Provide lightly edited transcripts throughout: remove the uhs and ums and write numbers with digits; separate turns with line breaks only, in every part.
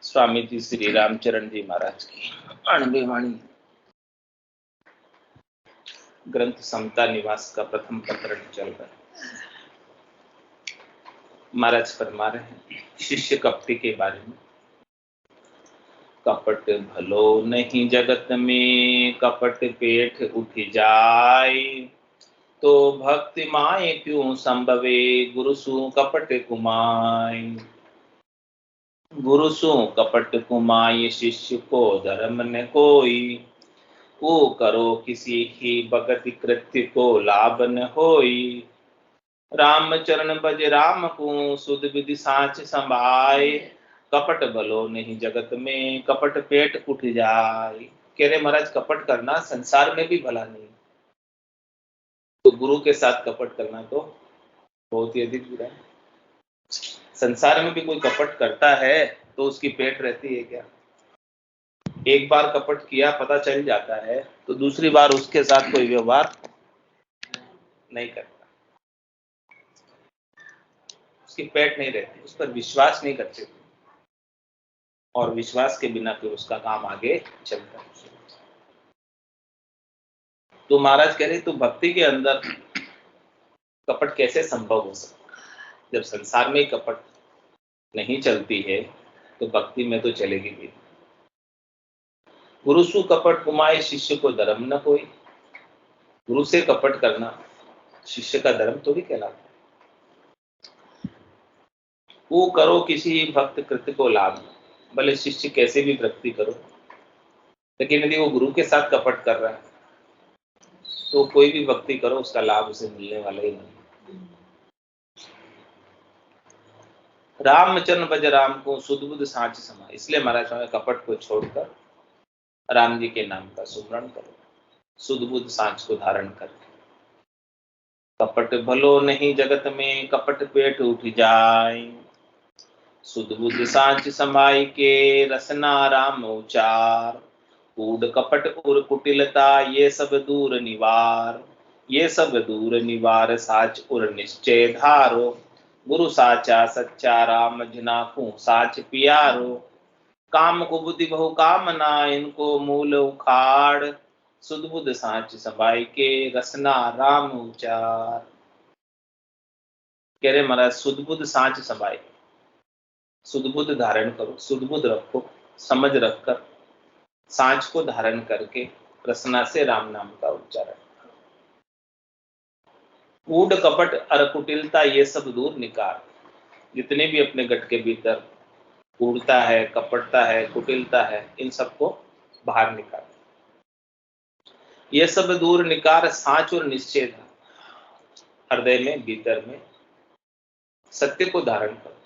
स्वामी जी श्री रामचरण जी महाराज की अणबे वाणी। ग्रंथ समता निवास का प्रथम प्रकरण चल रहा है। महाराज फरमा रहे हैं शिष्य कपटी के बारे में। कपट भलो नहीं जगत में, कपट पेट उठ जाए। तो भक्ति माए क्यों संभवे, गुरु सु कपट कुमाय। गुरु सु कपट कुमाय, शिष्य को धर्म न कोई। वो करो किसी ही भगत कृत्य को लाभ न होई। राम चरण भज राम को, सुध विधि साच संभाय। कपट भलो नहीं जगत में, कपट पेट उठ जाए। कह रहे महाराज कपट करना संसार में भी भला नहीं, तो गुरु के साथ कपट करना तो बहुत ही अधिक बुरा है। संसार में भी कोई कपट करता है तो उसकी पेट रहती है क्या? एक बार कपट किया पता चल जाता है तो दूसरी बार उसके साथ कोई व्यवहार नहीं करता, उसकी पेट नहीं रहती, उस पर विश्वास नहीं करते, और विश्वास के बिना फिर उसका काम आगे चलता है। तो महाराज कह रहे तो भक्ति के अंदर कपट कैसे संभव हो सकता? जब संसार में कपट नहीं चलती है तो भक्ति में तो चलेगी भी। गुरु सु कपट कुमाए, शिष्य को धर्म न कोई। गुरु से कपट करना शिष्य का धर्म तो भी कहलाता है। वो करो किसी भक्त कृत्य को लाभ, भले शिष्य कैसे भी भक्ति करो, लेकिन यदि वो गुरु के साथ कपट कर रहा है तो कोई भी भक्ति करो उसका लाभ उसे मिलने वाला ही नहीं। रामचरण भज राम को, सुध बुध साच समा। इसलिए महाराज स्वामी कपट को छोड़कर राम जी के नाम का सुमरण करो, सुध बुध साच को धारण करके। कपट भलो नहीं जगत में, कपट पेट उठ जाए। सुध बुध साच समाई के, रसना राम उचार। कूड़ कपट उर कुटिलता, ये सब दूर निवार। ये सब दूर निवार, साच उर निश्चय धारो। गुरु साचा सच्चा राम, जिनाकू साच पियारो। काम को बुद्धि बहु कामना, इनको मूल उखाड़। सुध बुध साच सबाई के, रसना राम उचार। कह रहे महाराज सुध बुध साच सबाई, सुध बुध धारण करो, सुध बुध रखो, समझ रखकर सांच को धारण करके रसना से राम नाम का उच्चारण करो। कूढ़ कपट अर कुटिलता, ये सब दूर निकाल। जितने भी अपने गट के भीतर कूढ़ता है, कपटता है, कुटिलता है, इन सबको बाहर निकाल। ये सब दूर निकाल, सांच और निश्चय हृदय में भीतर में सत्य को धारण करो,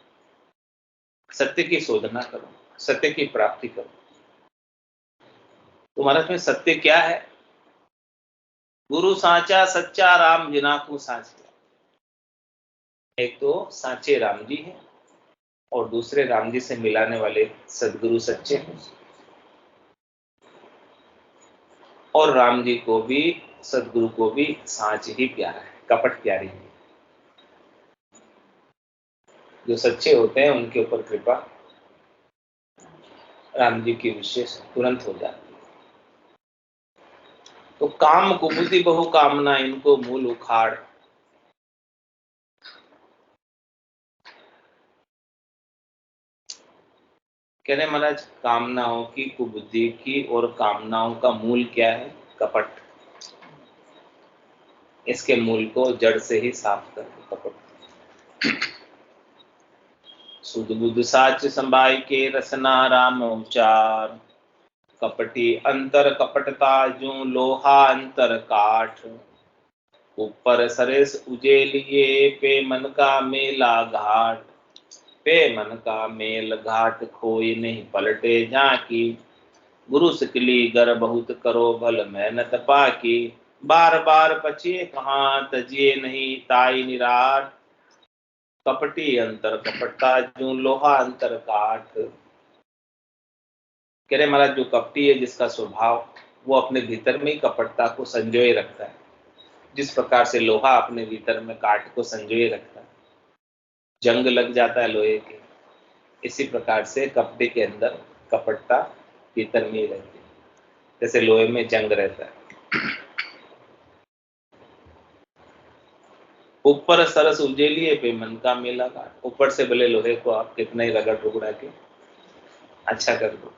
सत्य की शोधना करो, सत्य की प्राप्ति करो। तो महाराज में सत्य क्या है? गुरु साचा सच्चा राम, जिनाकू साच। एक तो साचे राम जी हैं और दूसरे राम जी से मिलाने वाले सदगुरु सच्चे हैं। और राम जी को भी, सदगुरु को भी साच ही प्यारा है, कपट प्यारी है। जो सच्चे होते हैं उनके ऊपर कृपा राम जी की विशेष तुरंत हो जाती है। तो काम कुबुद्धि बहु कामना, इनको मूल उखाड़। कह रहे महाराज कामनाओं की, कुबुद्धि की और कामनाओं का मूल क्या है? कपट। इसके मूल को जड़ से ही साफ कर दो, कपट। सुध बुध साच संभाई के, रसना राम उचार। कपटी अंतर कपटता, जो लोहा अंतर काठ। ऊपर सरेस उजेलिए, पे मन का मेला घाट। पे मन का मेल घाट, खोई नहीं पलटे झांकी। गुरु सिकली गर बहुत करो, भल मेहनत पाकी। बार बार पचिए कहाँ, तजिए नहीं ताई निराट। कपटी अंतर कपटता, जो लोहा अंतर काठ। कह रहे महाराज जो कपटी है, जिसका स्वभाव वो अपने भीतर में ही कपटता को संजोए रखता है, जिस प्रकार से लोहा अपने भीतर में काठ को संजोए रखता है। जंग लग जाता है लोहे के इसी प्रकार से कपड़े के अंदर कपटता भीतर में ही रहती है, जैसे लोहे में जंग रहता है। ऊपर सरस उजेलिए पे मन का मेला काट। ऊपर से भले लोहे को आप कितना ही रगड़ रुगड़ा के अच्छा कर दो,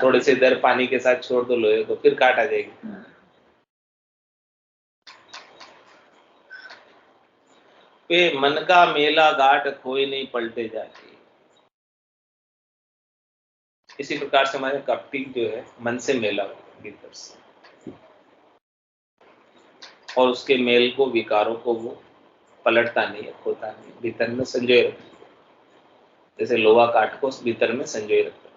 थोड़ी सी देर पानी के साथ छोड़ दो लोहे को, फिर काट आ जाएगी। पे मन का मेला गाट कोई नहीं पलटे जाती। इसी प्रकार से हमारे कपटी जो है मन से मेला होता है भीतर से, और उसके मेल को विकारों को वो पलटता नहीं है, खोता नहीं, भीतर में संजोए रखता है, जैसे लोहा काट को भीतर में संजोए रखता है।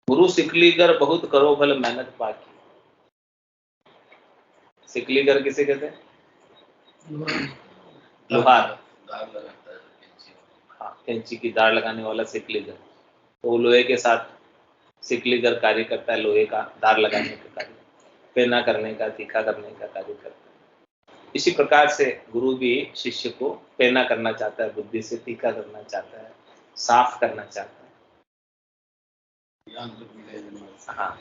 गुरु सिकलीगर बहुत करो भल मेहनत पाकी। सिकलीगर किसे कहते हैं? लोहार, हाँ, कैंची की दाढ़ लगाने वाला सिकलीगर। तो वो लोहे के साथ सिकलीगर कार्य करता है, लोहे का धार लगाने का कार्य, पेना करने का, तीखा करने का कार्य करता है। इसी प्रकार से गुरु भी शिष्य को पेना करना चाहता है, बुद्धि से तीखा करना चाहता है, साफ करना चाहता है। हाँ,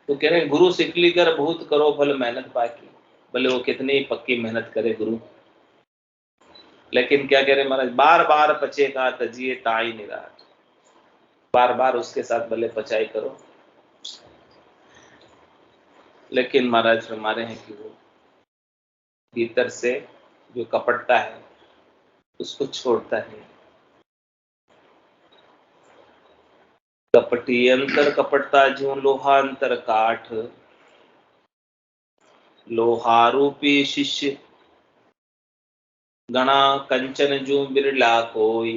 तो कह रहे हैं गुरु सिकलीगर बहुत करो भल मेहनत पाकी। भले वो कितनी पक्की मेहनत करे गुरु, लेकिन क्या कह रहे महाराज, बार बार पचे का तजिए ताई निराज। बार बार उसके साथ भले पचाई करो, लेकिन महाराज हमारे हैं कि वो भीतर से जो कपटता है उसको छोड़ता है। कपटी अंतर कपटता जो लोहा अंतर काठ। लोहारूपी शिष्य गणा कंचन जो बिरला कोई।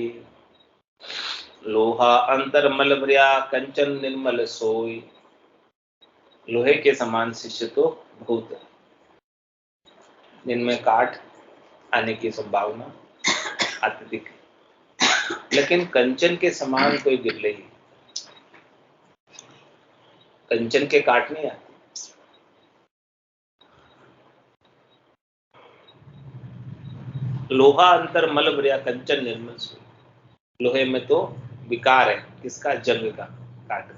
लोहा अंतर मल भरिया कंचन निर्मल सोई। लोहे के समान शिष्य तो बहुत है, जिनमें काट आने की संभावना अत्यधिक है, लेकिन कंचन के समान कोई बिरले ही, कंचन के काट नहीं आते। लोहा अंतर मल भरिया कंचन निर्मल सोई। लोहे में तो विकार है, किसका? जंग का, काट,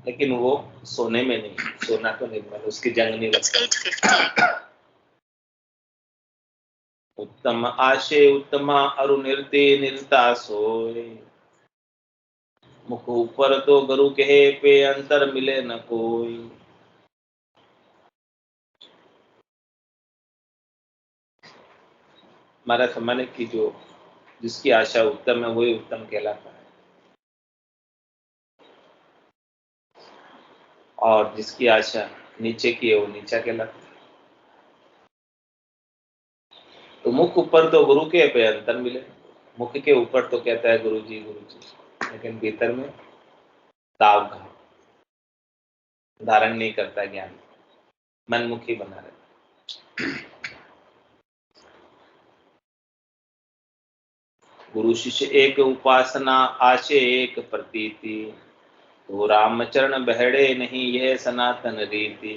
लेकिन वो सोने में नहीं, सोना तो निर्मल, उसकी जंग नहीं लगती। उत्तम आशे उत्तमा अरु निर्ते निर्ता सोए। मुख ऊपर तो गुरु कहे पे अंतर मिले न कोई। हमारा सम्मान की जो जिसकी आशा उत्तम है वही उत्तम कहलाता है, और जिसकी आशा नीचे की है वो नीचा कहलाता है। तो मुख ऊपर तो गुरु के पे अंतर मिले। मुख के ऊपर तो कहता है गुरु जी, लेकिन भीतर में दाव घाव धारण नहीं करता ज्ञान, मनमुखी बना रहता। गुरु शिष्य एक उपासना आशे एक प्रतीति। तो रामचरण बहड़े नहीं यह सनातन रीति।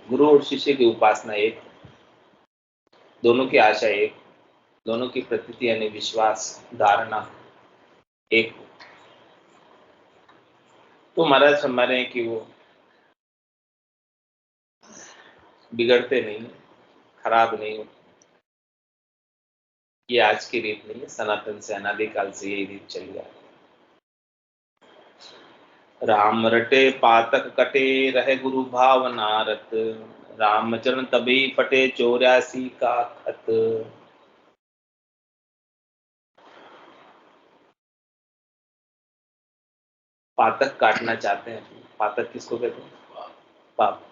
गुरु और शिष्य की उपासना एक, दोनों की आशा एक, दोनों की प्रतीति यानी विश्वास धारणा एक। तो महाराज हमारे हैं कि वो बिगड़ते नहीं, खराब नहीं होते। ये आज की रीत नहीं है, सनातन से अनादिकाल से यही रीत चली आ रही है। राम रटे पातक कटे रहे गुरु भावनारत। रामचरण तभी फटे 84 का खत। पातक काटना चाहते हैं। पातक किसको कहते हैं? पाप,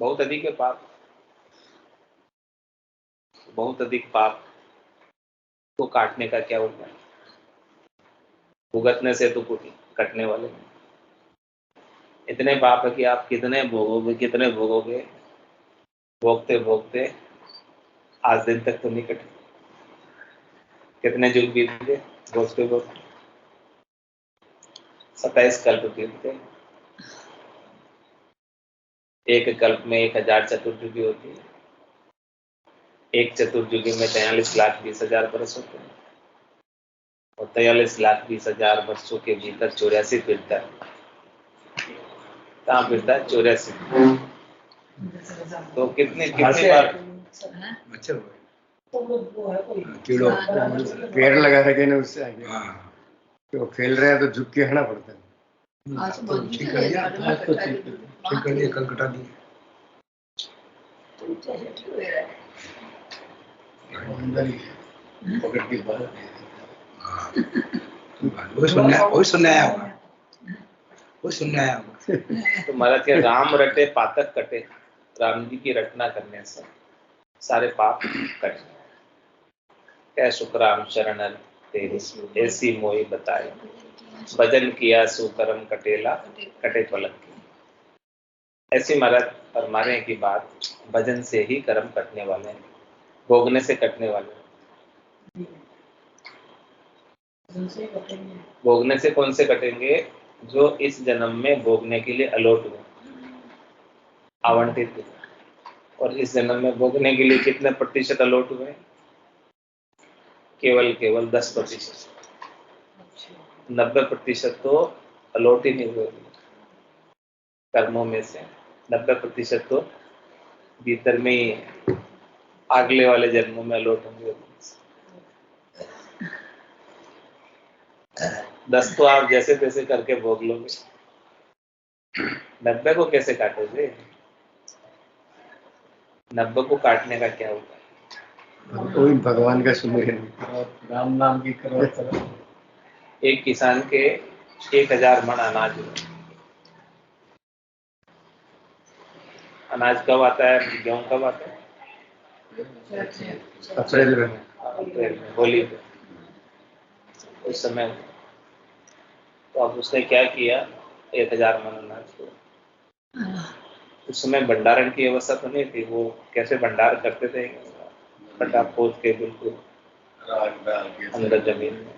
बहुत अधिक है पाप, बहुत अधिक पाप को काटने का क्या उपाय? भुगतने से तो कुछ कटने वाले नहीं। इतने पाप है कि आप कितने भोगोगे, कितने भोगोगे, भोगते भोगते आज दिन तक तो नहीं कटे। कितने युग बीत गए भोगते भोगते, 27 कल्प बीत गए। एक कल्प में 1000 चतुर्युगी होती है, एक चतुर्युगी में 43,20,000 वर्ष होते हैं और 43,20,000 वर्षों के भीतर 84 फिरता है। कहाँ फिरता है? 84। तो कितने बार
पेड़ लगा रखे ना उससे आगे। तो खेल रहे हैं तो झुक के आना पड़ता है।
ठीक कर दिया, कल कटा दिए।
पकड़ के बाहर
वही सुनने आया होगा।
तो महाराज के राम रटे पातक कटे, राम जी की रटना करने से सारे पाप कटे। क्या सुखराम शरण तेरी ऐसी मोही बताए, भजन किया सुकरम कटेला कटे पलक की। ऐसी महाराज फरमाने की बात, भजन से ही कर्म कटने वाले हैं, भोगने से कटने वाले हैं। भोगने से कौन से कटेंगे? जो इस जन्म में भोगने के लिए अलॉट हुए, आवंटित हुए। और इस जन्म में भोगने के लिए कितने प्रतिशत अलॉट हुए? केवल 10%। 90% तो अलॉट ही नहीं हुए कर्मों में से। 90% तो भीतर में ही अगले वाले जन्मों में अलॉट होंगे। 10 तो आप जैसे तैसे करके भोग लोगे, 90 को कैसे काटोगे? 90 को काटने का क्या होता है?
कोई भगवान का सुमिरन, राम नाम की करो।
एक किसान के 1000 मन अनाज हुए। अनाज कब आता है? गेहूं कब आता है?
अप्रैल में,
होली पे उस समय। तो अब उसने क्या किया? 1000 मन अनाज को, उस समय भंडारण की व्यवस्था तो नहीं थी। वो कैसे भंडार करते थे? खड्डा खोद के बिल्कुल अंदर जमीन में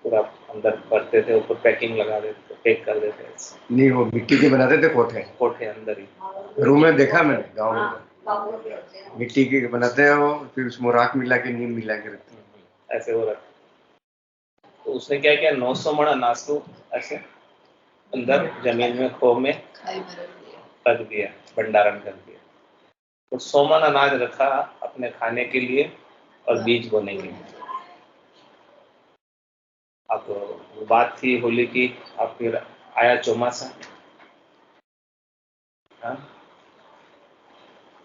पूरा अंदर भरते थे, ऊपर पैकिंग लगा देते, पैक कर देते।
नहीं, वो मिट्टी के बनाते थे
कोठे अंदर ही।
रूम में देखा मैंने गाँव में, मिट्टी के बनाते हैं वो, फिर उसमें राख मिला के नीम मिला के रखते हैं,
ऐसे हो रखते। तो उसने क्या किया? 900 मन अनाज को ऐसे अंदर जमीन में खो में रख दिया, भंडारण कर दिया। तो 100 मन अनाज रखा अपने खाने के लिए और बीज बोने के लिए। अब वो बात थी होली की, अब फिर आया चौमासा। हाँ,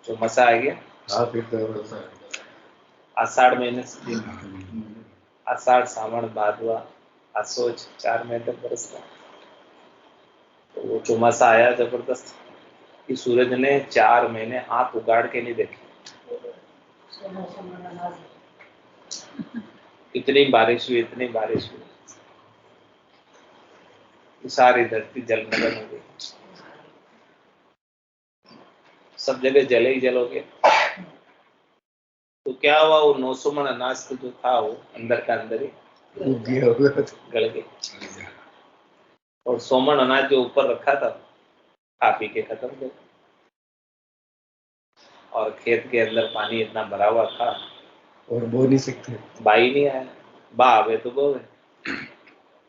चौमासा आ गया।
हाँ, फिर तो
आषाढ़ महीने से, आषाढ़ सावन भादवा आसोज 4 महीने तक बरसता। तो वो चौमासा आया जबरदस्त कि सूरज ने 4 महीने आंख उगाड़ के नहीं देखे। इतनी बारिश हुई, इतनी बारिश हुई, सारी धरती जलमग्न हो गई। सब जगह जले ही जल हो गए। तो क्या हुआ? वो 900 मन अनाज तो जो था वो अंदर का अंदर ही गल गया। और 100 मन अनाज जो ऊपर रखा था खा पी के खत्म हो गया। और खेत के अंदर पानी इतना भरा हुआ था
और बो नहीं सकते,
बाई नहीं आया। बा आवे तो बोवे,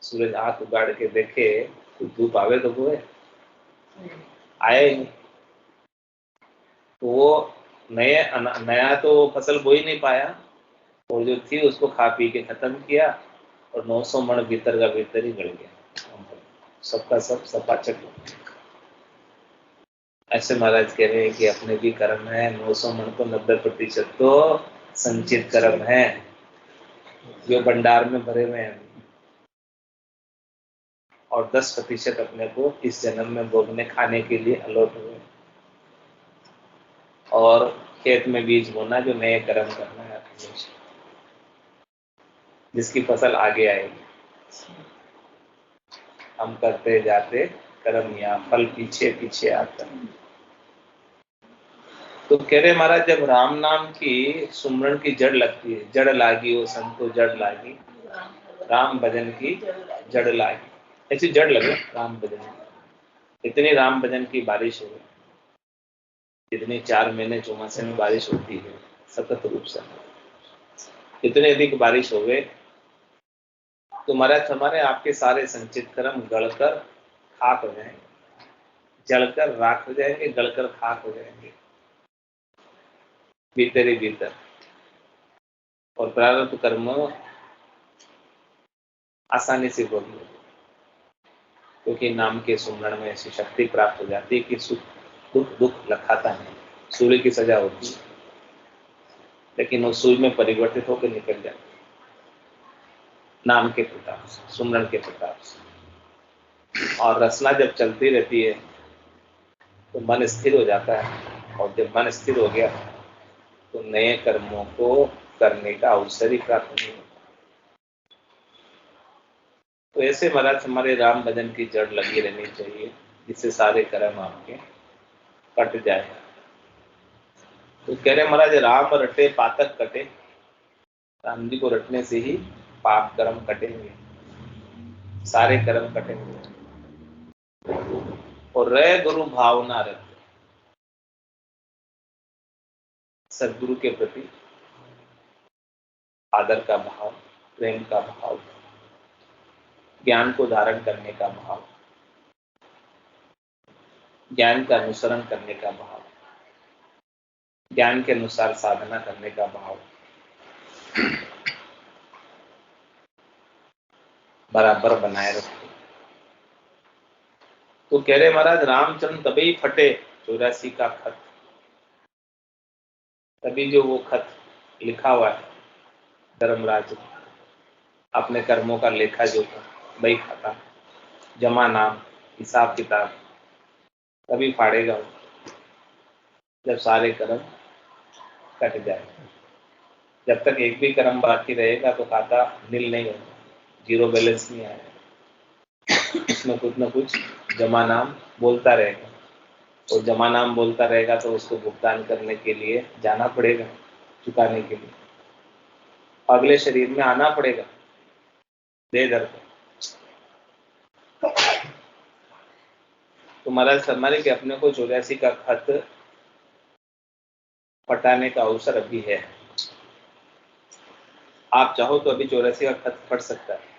सूरज आंख उगाड़ के देखे तो धूप आवे तो बोवे, आया ही नहीं। तो वो नया तो फसल बो ही नहीं पाया, और जो थी उसको खा पी के खत्म किया। और 900 मन भीतर का भीतर ही गड़ गया, सबका सब सपाचक। ऐसे महाराज कह रहे हैं कि अपने भी कर्म है 900 मन को 90% तो संचित कर्म है जो भंडार में भरे हुए हैं, और 10% अपने को इस जन्म में भोगने खाने के लिए अलॉट हुए। और खेत में बीज बोना, जो नए कर्म करना है अपने, जिसकी फसल आगे आएगी। हम करते जाते कर्म या फल पीछे पीछे आता। तो कह रहे महाराज, जब राम नाम की सुमरन की जड़ लगती है, जड़ लागी वो संतो जड़ लागी, राम भजन की जड़ लागी, ऐसी जड़ लगे राम भजन की। इतनी राम भजन की बारिश हो गई, इतनी 4 महीने चौमासे में बारिश होती है, सतत रूप से। इतनी अधिक बारिश हो गए तो महाराज हमारे आपके सारे संचित कर्म गलकर खाक हो जाएंगे, जलकर राख हो जाएंगे, गलकर खाक हो जाएंगे भीतर ही भीतर। और प्रारब्ध कर्म आसानी से बोल, क्योंकि नाम के सुमरण में ऐसी शक्ति प्राप्त हो जाती है कि सुख दुख दुख लखाता नहीं, सूर्य की सजा होती है लेकिन वो सूर्य में परिवर्तित होकर निकल जाती है नाम के प्रताप से, सुमरण के प्रताप से। और रचना जब चलती रहती है तो मन स्थिर हो जाता है, और जब मन स्थिर हो गया तो नए कर्मों को करने का अवसर ही प्राप्त नहीं होता। तो ऐसे महाराज हमारे राम भजन की जड़ लगी रहनी चाहिए, जिससे सारे कर्म आपके कट जाए। तो कह रहे महाराज राम रटे पातक कटे, राम जी को रटने से ही पाप कर्म कटेंगे, सारे कर्म कटेंगे। और रह गुरु भावना रख, सदगुरु के प्रति आदर का भाव, प्रेम का भाव, ज्ञान को धारण करने का भाव, ज्ञान का अनुसरण करने का भाव, ज्ञान के अनुसार साधना करने का भाव बराबर बनाए रखो। तो कह रहे महाराज रामचंद्र तभी फटे 84 का खत, तभी जो वो खत लिखा हुआ है धर्मराज अपने कर्मों का लेखा जोखा, बही खाता, जमा नाम, हिसाब किताब तभी फाड़ेगा वो, जब सारे कर्म कट जाए। जब तक एक भी कर्म बाकी रहेगा तो खाता नील नहीं होगा, जीरो बैलेंस नहीं आएगा, उसमें कुछ ना कुछ जमा नाम बोलता रहेगा, और जमा नाम बोलता रहेगा तो उसको भुगतान करने के लिए जाना पड़ेगा, चुकाने के लिए अगले शरीर में आना पड़ेगा दे दर को। तो महाराज हमारे के अपने को 84 का खत पटाने का अवसर अभी है। आप चाहो तो अभी 84 का खत पढ़ सकता है।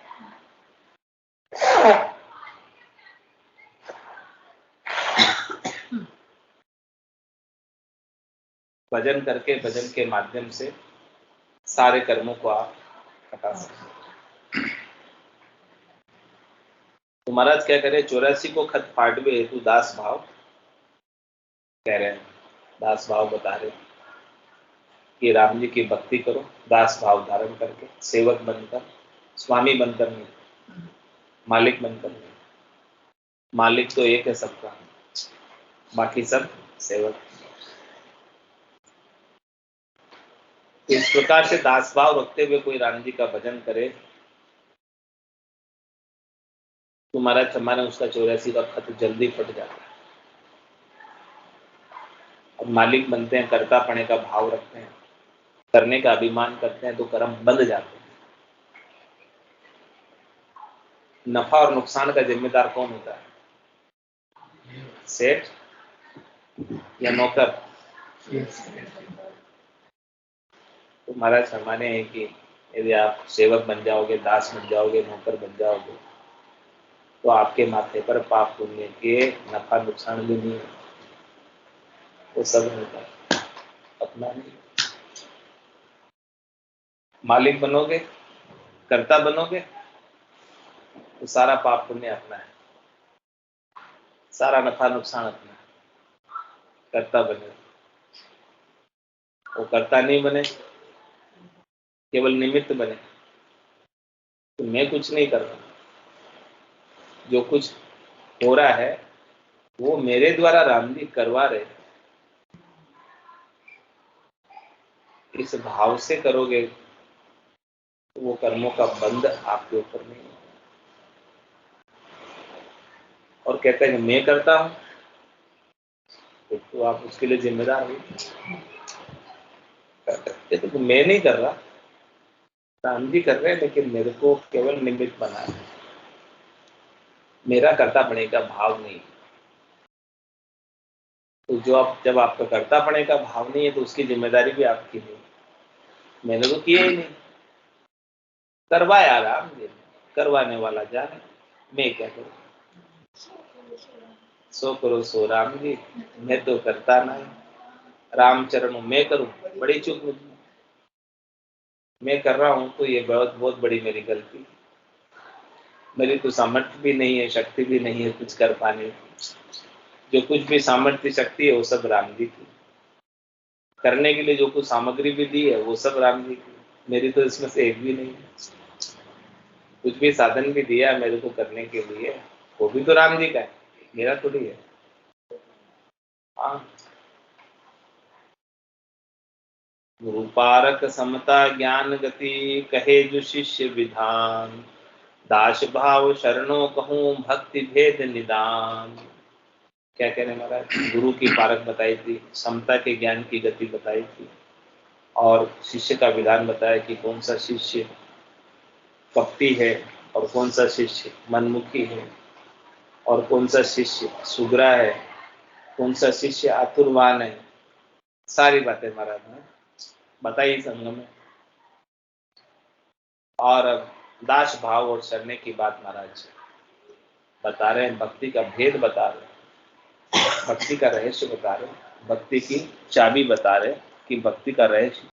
भजन करके, भजन के माध्यम से सारे कर्मों को आप हटा सकते। तो महाराज क्या करे, 84 को खत फाड़वे हेतु दास भाव कह रहे हैं, दास भाव बता रहे कि राम जी की भक्ति करो, दास भाव धारण करके, सेवक बनकर, स्वामी बनकर नहीं, मालिक बनकर नहीं। मालिक तो एक है सबका, बाकी सब सेवक। तो इस प्रकार से दास भाव रखते हुए कोई राम जी का भजन करे तो महाराज हमारा उसका 84 का खत जल्दी फट जाता है। अब मालिक बनते हैं, कर्तापणे का भाव रखते हैं, करने का अभिमान करते हैं तो कर्म बंध जाते हैं। नफा और नुकसान का जिम्मेदार कौन होता है, सेठ या नौकर? तो महाराज फरमाने हैं कि यदि आप सेवक बन जाओगे, दास बन जाओगे, नौकर बन जाओगे तो आपके माथे पर पाप पुण्य के नफा नुकसान भी नहीं है, वो सब होता है अपना नहीं। मालिक बनोगे, कर्ता बनोगे तो सारा पाप पुण्य अपना है, सारा नफा नुकसान अपना है। कर्ता बने, वो कर्ता नहीं बने, केवल निमित्त बने तो मैं कुछ नहीं कर रहा, जो कुछ हो रहा है वो मेरे द्वारा राम जी करवा रहे। इस भाव से करोगे तो वो कर्मों का बंध आपके ऊपर नहीं होगा। और कहते हैं मैं करता हूं तो आप उसके लिए जिम्मेदार हो। तो मैं नहीं कर रहा, राम जी कर रहे हैं, लेकिन मेरे को केवल निमित्त बना है, मेरा कर्तापणे का भाव नहीं। तो जो आप जब आपका कर्तापणे का भाव नहीं है तो उसकी जिम्मेदारी भी आपकी नहीं। मैंने तो किया ही नहीं। करवाया राम जी ने, करवाने वाला जाने, मैं क्या करूं। सो करो सो राम जी, मैं तो करता नहीं। राम चरणों में करूं, बड़ी चूक मुझ में। मैं कर रहा हूं तो ये बहुत बहुत बड़ी मेरी गलती। मेरी तो सामर्थ्य भी नहीं है, शक्ति भी नहीं है कुछ कर पाने की। जो कुछ भी सामर्थ्य शक्ति है वो सब राम जी की। करने के लिए जो कुछ सामग्री भी दी है वो सब राम जी की। मेरी तो इसमें से एक भी नहीं है। कुछ भी साधन भी दिया मेरे को करने के लिए, वो भी तो राम जी का है, मेरा थोड़ी है। हाँ, गुरु पारक समता ज्ञान गति, कहे जो शिष्य विधान। दास भाव शरणों कहूँ, भक्ति भेद निदान। क्या कह रहे महाराज, गुरु की पारक बताई थी, समता के ज्ञान की गति बताई थी, और शिष्य का विधान बताया कि कौन सा शिष्य भक्ति है और कौन सा शिष्य मनमुखी है, और कौन सा शिष्य सुग्रा है, कौन सा शिष्य आतुरवान है। सारी बातें महाराज ने बताई संग में। और अब दास भाव और शरणे की बात महाराज बता रहे हैं, भक्ति का भेद बता रहे हैं, भक्ति का रहस्य बता रहे हैं, भक्ति की चाबी बता रहे हैं कि भक्ति का रहस्य